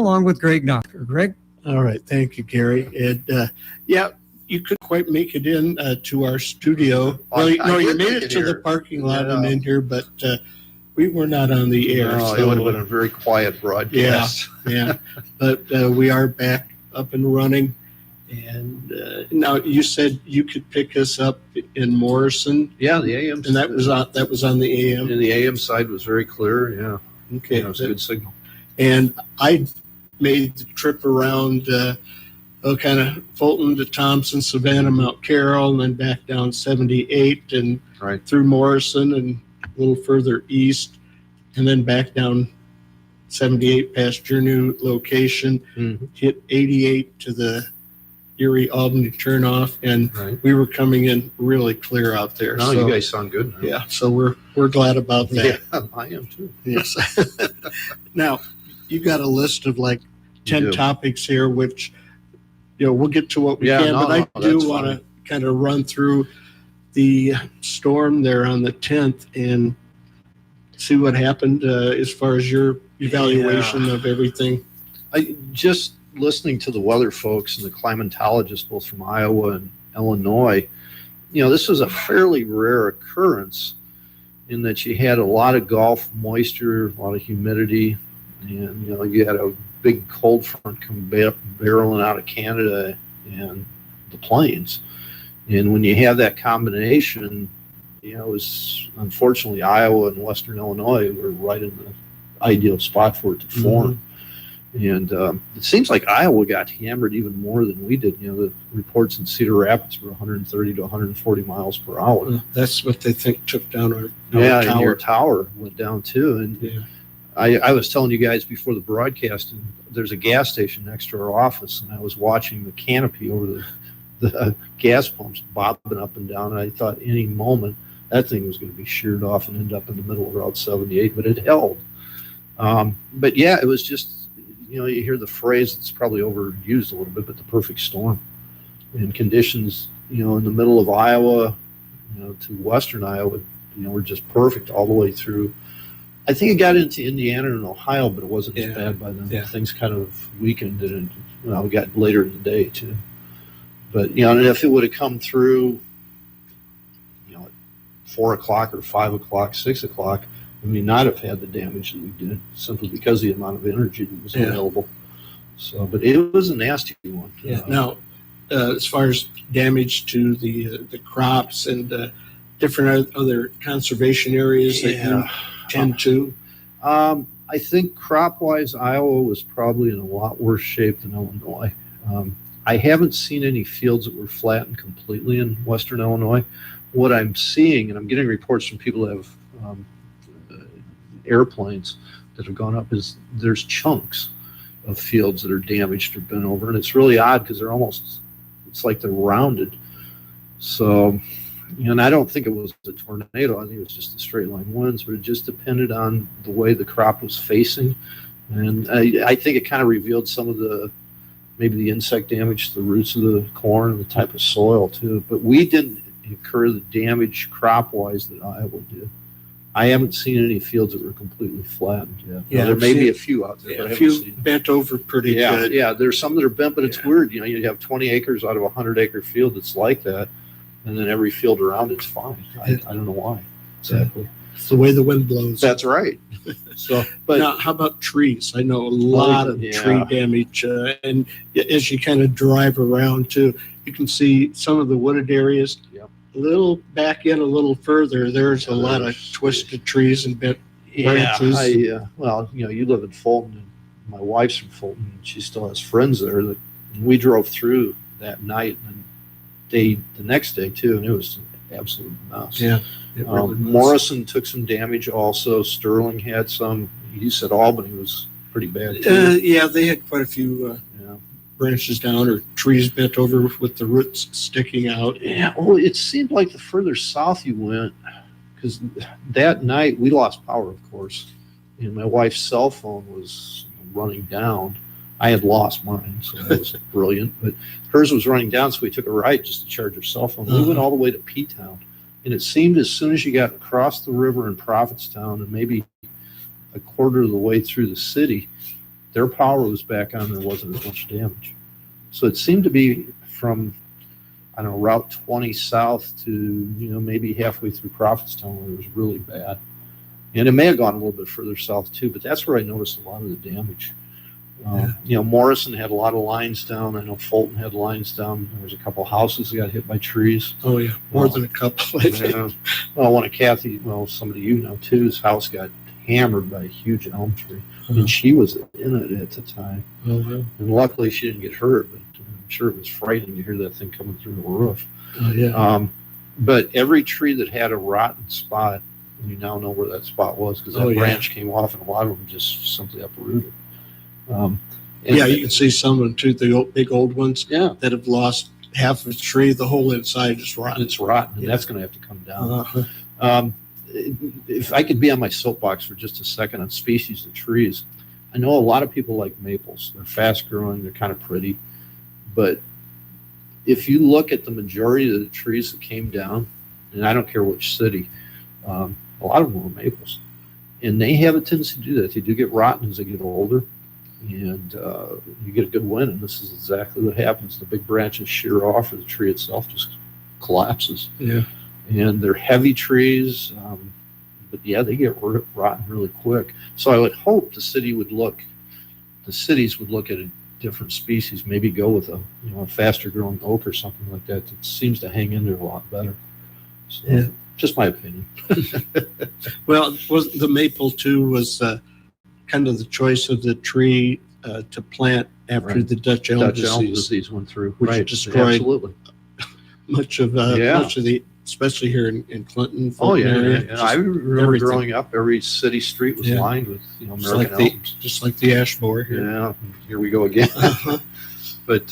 along with Greg Naftzger. Greg? All right. Thank you, Gary. And yeah, you couldn't quite make it in to our studio. Well, you made it to the parking lot and in here, but we were not on the air. No, it would have been a very quiet broadcast. Yeah. But we are back up and running. And now you said you could pick us up in Morrison. Yeah, the AM. And that was on the AM. And the AM side was very clear. Yeah. Okay. It was a good signal. And I made the trip around kind of Fulton to Thompson, Savannah, Mount Carroll, and then back down 78 and through Morrison and a little further east, and then back down 78 past your new location, hit 88 to the Erie Albany turnoff, and we were coming in really clear out there. No, you guys sound good. Yeah, so we're glad about that. Yeah, I am too. Yes. Now, you got a list of like 10 topics here, which we'll get to what we can, but I do want to kind of run through the storm there on the 10th and see what happened as far as your evaluation of everything. I just listening to the weather folks and the climatologists, both from Iowa and Illinois, this was a fairly rare occurrence in that you had a lot of Gulf moisture, a lot of humidity, and you had a big cold front come barreling out of Canada and the plains. And when you have that combination, it was unfortunately Iowa and Western Illinois were right in the ideal spot for it to form. And it seems like Iowa got hammered even more than we did. The reports in Cedar Rapids were 130 to 140 miles per hour. That's what they think took down our tower. And your tower went down too. And I was telling you guys before the broadcast, and there's a gas station next to our office, and I was watching the canopy over the gas pumps bobbing up and down, and I thought any moment that thing was going to be sheared off and end up in the middle of Route 78, but it held. But yeah, it was just, you hear the phrase that's probably overused a little bit, but the perfect storm. And conditions, in the middle of Iowa, to western Iowa, were just perfect all the way through. I think it got into Indiana and Ohio, but it wasn't as bad by then. Yeah. Things kind of weakened, and we got later in the day too. But and if it would have come through, at 4 o'clock or 5 o'clock, 6 o'clock, we may not have had the damage that we did simply because of the amount of energy that was available. So, but it was a nasty one. Yeah. Now, as far as damage to the crops and different other conservation areas that you tend to? I think crop-wise, Iowa was probably in a lot worse shape than Illinois. I haven't seen any fields that were flattened completely in western Illinois. What I'm seeing, and I'm getting reports from people that have airplanes that have gone up, is there's chunks of fields that are damaged or bent over, and it's really odd because it's like they're rounded. So, and I don't think it was a tornado. I think it was just a straight line winds, but it just depended on the way the crop was facing. And I think it kind of revealed some of maybe the insect damage to the roots of the corn and the type of soil too. But we didn't incur the damage crop-wise that Iowa did. I haven't seen any fields that were completely flattened yet. Yeah, there may be a few out there. Yeah, a few bent over pretty good. Yeah, there's some that are bent, but it's weird. You have 20 acres out of a 100-acre field that's like that, and then every field around it's fine. I don't know why exactly. It's the way the wind blows. That's right. So, but now, how about trees? I know a lot of tree damage, and as you kind of drive around too, you can see some of the wooded areas. A little back in a little further, there's a lot of twisted trees and bent branches. You live in Fulton, and my wife's from Fulton, and she still has friends there. That we drove through that night and the next day too, and it was an absolute mess. Yeah. Morrison took some damage also. Sterling had some. You said Albany was pretty bad too. Yeah, they had quite a few branches down or trees bent over with the roots sticking out. Yeah, well, it seemed like the further south you went, because that night we lost power, of course, and my wife's cell phone was running down. I had lost mine, so that was brilliant, but hers was running down, so we took a ride just to charge her cell phone. We went all the way to P-Town, and it seemed as soon as you got across the river in Prophetstown and maybe a quarter of the way through the city, their power was back on. There wasn't as much damage. So it seemed to be from, I don't know, Route 20 south to, maybe halfway through Prophetstown where it was really bad. And it may have gone a little bit further south too, but that's where I noticed a lot of the damage. Morrison had a lot of lines down. I know Fulton had lines down. There was a couple of houses that got hit by trees. Oh yeah, more than a couple. I think. Well, one of Kathy, somebody too's house got hammered by a huge elm tree, and she was in it at the time. And luckily, she didn't get hurt, but I'm sure it was frightening to hear that thing coming through the roof. Oh yeah. But every tree that had a rotten spot, you now know where that spot was because that branch came off, and a lot of them just simply uprooted. You can see some of them too, the big old ones that have lost half of the tree, the whole inside is rotten. It's rotten, and that's going to have to come down. If I could be on my soapbox for just a second on species of trees, I know a lot of people like maples. They're fast growing, they're kind of pretty, but if you look at the majority of the trees that came down, and I don't care which city, a lot of them were maples, and they have a tendency to do that. They do get rotten as they get older. And you get a good wind, and this is exactly what happens. The big branches shear off, or the tree itself just collapses. Yeah. And they're heavy trees, but they get rotten really quick. So I would hope the cities would look at a different species, maybe go with a faster growing oak or something like that seems to hang in there a lot better. So, just my opinion. Well, the maple too was kind of the choice of the tree to plant after the Dutch elm disease went through, which destroyed much of the, especially here in Clinton. Area. And I remember growing up, every city street was lined with American elms, just like the ash borer here. Yeah, here we go again. But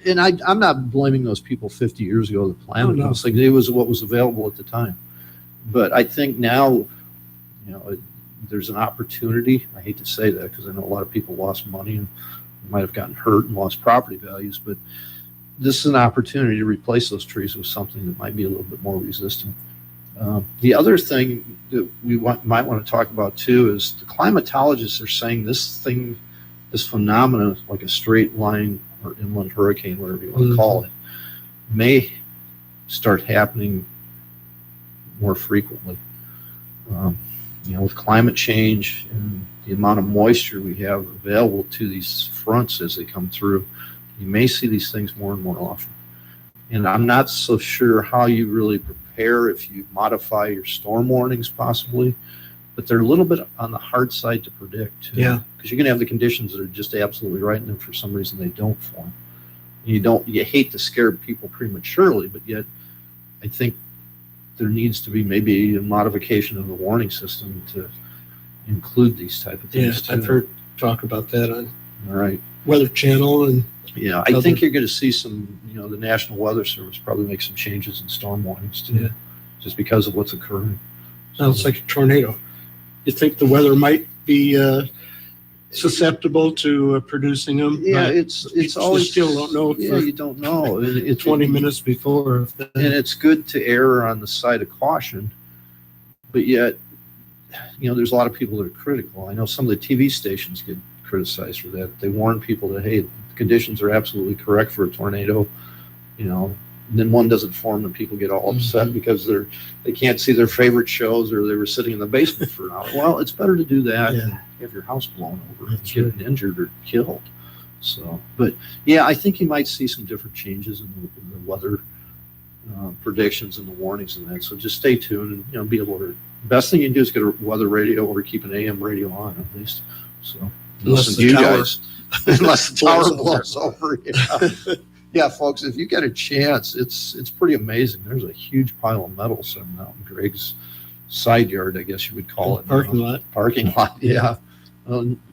and I'm not blaming those people 50 years ago that planted them. It's like it was what was available at the time. But I think now, there's an opportunity. I hate to say that because I know a lot of people lost money and might have gotten hurt and lost property values, but this is an opportunity to replace those trees with something that might be a little bit more resistant. The other thing that we might want to talk about too is the climatologists are saying this phenomena, like a straight line or inland hurricane, whatever you want to call it, may start happening more frequently. With climate change and the amount of moisture we have available to these fronts as they come through, you may see these things more and more often. And I'm not so sure how you really prepare if you modify your storm warnings possibly, but they're a little bit on the hard side to predict. Yeah. Because you're going to have the conditions that are just absolutely right, and then for some reason they don't form. You hate to scare people prematurely, but yet I think there needs to be maybe a modification of the warning system to include these type of things. Yeah, I've heard talk about that on Right. Weather Channel. And I think you're going to see some, the National Weather Service probably make some changes in storm warnings too, just because of what's occurring. Sounds like a tornado. You think the weather might be susceptible to producing them? Yeah, it's always, you still don't know. You don't know. It's 20 minutes before. And it's good to err on the side of caution, but yet, there's a lot of people that are critical. I know some of the TV stations get criticized for that. They warn people that, hey, the conditions are absolutely correct for a tornado, and then one doesn't form and people get all upset because they can't see their favorite shows or they were sitting in the basement for an hour. Well, it's better to do that than have your house blown over and get injured or killed. So, but I think you might see some different changes in the weather predictions and the warnings and that. So just stay tuned and be alert. Best thing you can do is get a weather radio or keep an AM radio on at least. So unless the tower unless the tower blows over. Yeah, folks, if you get a chance, it's pretty amazing. There's a huge pile of metal sitting out in Greg's side yard, I guess you would call it. Parking lot, yeah.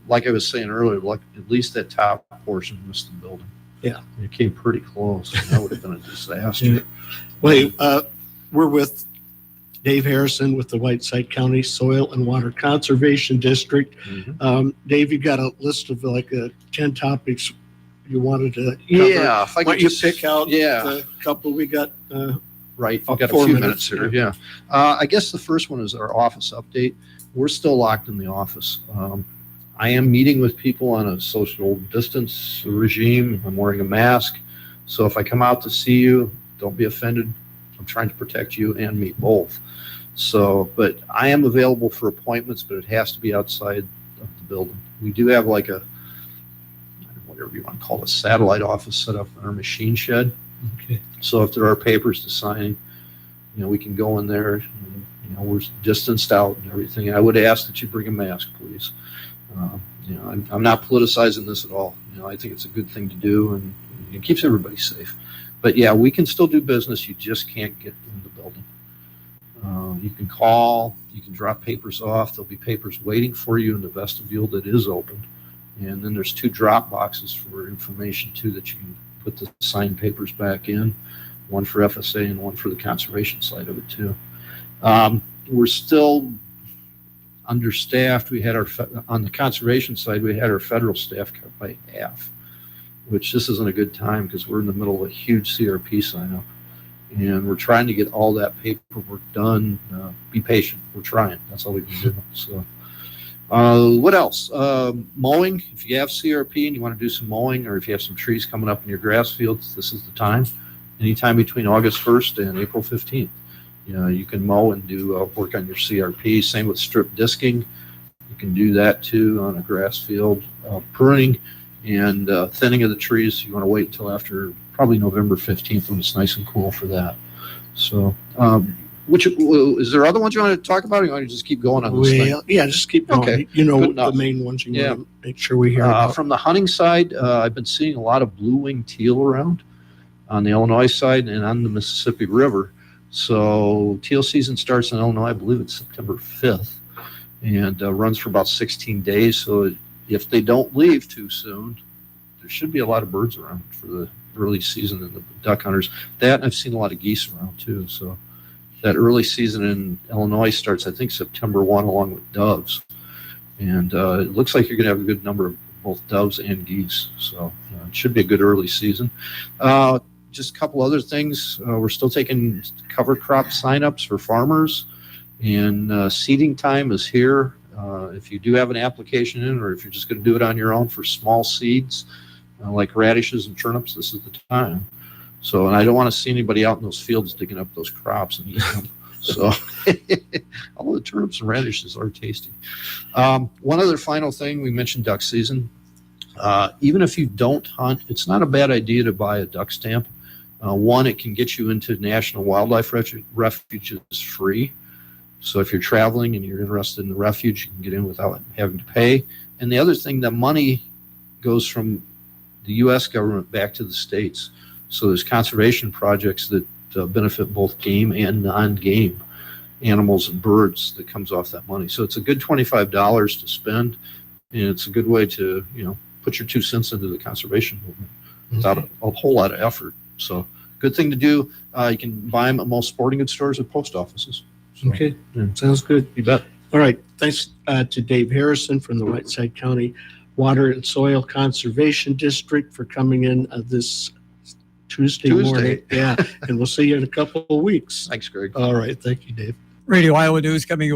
Like I was saying earlier, at least that top portion missed the building. Yeah. It came pretty close. That would have been a disaster. Yeah. Wait, we're with Dave Harrison with the Whiteside County Soil and Water Conservation District. Mm-hmm. Dave, you got a list of 10 topics you wanted to cover. Yeah, if I could just pick out the couple we got. Right, we've got a few minutes here. Yeah, I guess the first one is our office update. We're still locked in the office. I am meeting with people on a social distance regime. I'm wearing a mask. So if I come out to see you, don't be offended. I'm trying to protect you and me both. So, but I am available for appointments, but it has to be outside of the building. We do have like a, whatever you want to call it, a satellite office set up in our machine shed. Okay. So if there are papers to sign, we can go in there and, we're distanced out and everything. And I would ask that you bring a mask, please. I'm not politicizing this at all. I think it's a good thing to do, and it keeps everybody safe. But yeah, we can still do business. You just can't get in the building. You can call, you can drop papers off. There'll be papers waiting for you in the vestibule that is open. And then there's 2 drop boxes for information too that you can put the signed papers back in, one for FSA and one for the conservation side of it too. We're still understaffed. We had on the conservation side, we had our federal staff cut by half, which this isn't a good time because we're in the middle of a huge CRP sign up. And we're trying to get all that paperwork done. Be patient. We're trying. That's all we can do. So, what else? Mowing. If you have CRP and you want to do some mowing, or if you have some trees coming up in your grass fields, this is the time. Anytime between August 1st and April 15th. You can mow and do work on your CRP. Same with strip disking. You can do that too on a grass field. Pruning and thinning of the trees. You want to wait until after probably November 15th when it's nice and cool for that. So, is there other ones you want to talk about, or you want to just keep going on this thing? Yeah, just keep going. Okay, the main ones you want to make sure we hear about. From the hunting side, I've been seeing a lot of blue-winged teal around on the Illinois side and on the Mississippi River. So teal season starts in Illinois, I believe it's September 5th, and runs for about 16 days. So if they don't leave too soon, there should be a lot of birds around for the early season and the duck hunters. That, and I've seen a lot of geese around too. So that early season in Illinois starts, I think, September 1, along with doves. And it looks like you're going to have a good number of both doves and geese. So it should be a good early season. Just a couple other things. We're still taking cover crop signups for farmers, and seeding time is here. If you do have an application in, or if you're just going to do it on your own for small seeds, like radishes and turnips, this is the time. So, and I don't want to see anybody out in those fields digging up those crops and eating them. So, although the turnips and radishes are tasty. One other final thing, we mentioned duck season. Even if you don't hunt, it's not a bad idea to buy a duck stamp. One, it can get you into national wildlife refuges free. So if you're traveling and you're interested in the refuge, you can get in without having to pay. And the other thing, the money goes from the U.S. government back to the states. So there's conservation projects that benefit both game and non-game animals and birds that comes off that money. So it's a good $25 to spend, and it's a good way to, put your 2 cents into the conservation movement without a whole lot of effort. So good thing to do. You can buy them at most sporting goods stores and post offices. So, okay, sounds good. You bet. All right, thanks to Dave Harrison from the Whiteside County Water and Soil Conservation District for coming in this Tuesday morning. Yeah, and we'll see you in a couple of weeks. Thanks, Greg. All right, thank you, Dave. Radio Iowa News coming